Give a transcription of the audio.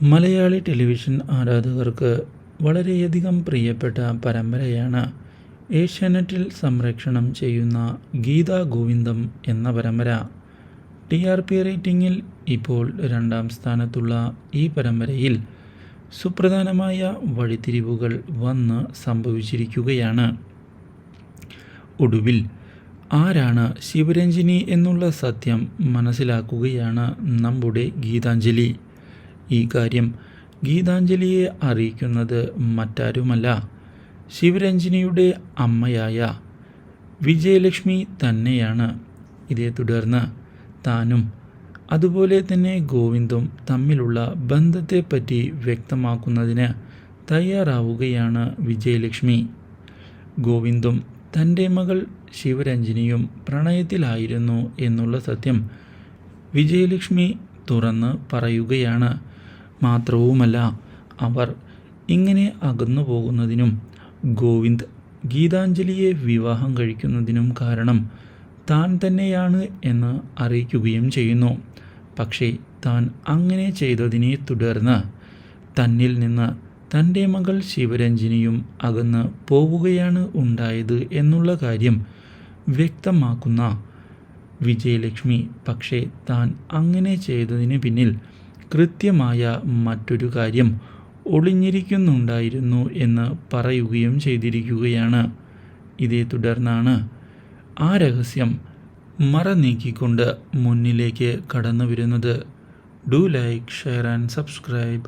Malayali television ആരാധകർക്ക് വളരെയധികം പ്രിയപ്പെട്ട പരമ്പരയാണ് ഏഷ്യാനെറ്റിൽ സംപ്രേഷണം ചെയ്യുന്ന ഗീതാ ഗോവിന്ദം എന്ന പരമ്പര. TRP റേറ്റിംഗിൽ ഇപ്പോൾ 2ാം സ്ഥാനത്തുള്ള ഈ പരമ്പരയിൽ സുപ്രധാനമായ വഴിത്തിരിവുകൾ വന്ന് സംഭവിച്ചിരിക്കുകയാണ്. ഒടുവിൽ ആരാണ് ശിവരഞ്ജിനി എന്നുള്ള സത്യം മനസ്സിലാക്കുകയാണ് നമ്മുടെ ഗീതാഞ്ജലി. ഈ കാര്യം ഗീതാഞ്ജലിയെ അറിയിക്കുന്നത് മറ്റാരുമല്ല, ശിവരഞ്ജിനിയുടെ അമ്മയായ വിജയലക്ഷ്മി തന്നെയാണ്. ഇതേ തുടർന്ന് താനും അതുപോലെ തന്നെ ഗോവിന്ദും തമ്മിലുള്ള ബന്ധത്തെപ്പറ്റി വ്യക്തമാക്കുന്നതിന് തയ്യാറാവുകയാണ് വിജയലക്ഷ്മി. ഗോവിന്ദും തൻ്റെ മകൾ ശിവരഞ്ജിനിയും പ്രണയത്തിലായിരുന്നു എന്നുള്ള സത്യം വിജയലക്ഷ്മി തുറന്ന് പറയുകയാണ്. മാത്രവുമല്ല, അവർ ഇങ്ങനെ അകന്നു പോകുന്നതിനും ഗോവിന്ദ് ഗീതാഞ്ജലിയെ വിവാഹം കഴിക്കുന്നതിനും കാരണം താൻ തന്നെയാണ് എന്ന് അറിയിക്കുകയും ചെയ്യുന്നു. പക്ഷേ താൻ അങ്ങനെ ചെയ്തതിനെ തുടർന്ന് തന്നിൽ നിന്ന് തൻ്റെ മകൾ ശിവരഞ്ജിനിയും അകന്ന് പോവുകയാണ് ഉണ്ടായത് എന്നുള്ള കാര്യം വ്യക്തമാക്കുന്ന വിജയലക്ഷ്മി, പക്ഷേ താൻ അങ്ങനെ ചെയ്തതിന് പിന്നിൽ കൃത്യമായ മറ്റൊരു കാര്യം ഒളിഞ്ഞിരിക്കുന്നുണ്ടായിരുന്നു എന്ന് പറയുകയും ചെയ്തിരിക്കുകയാണ്. ഇതേ തുടർന്നാണ് ആ രഹസ്യം മറനീക്കിക്കൊണ്ട് മുന്നിലേക്ക് കടന്നു വരുന്നത്. Do like, share and subscribe.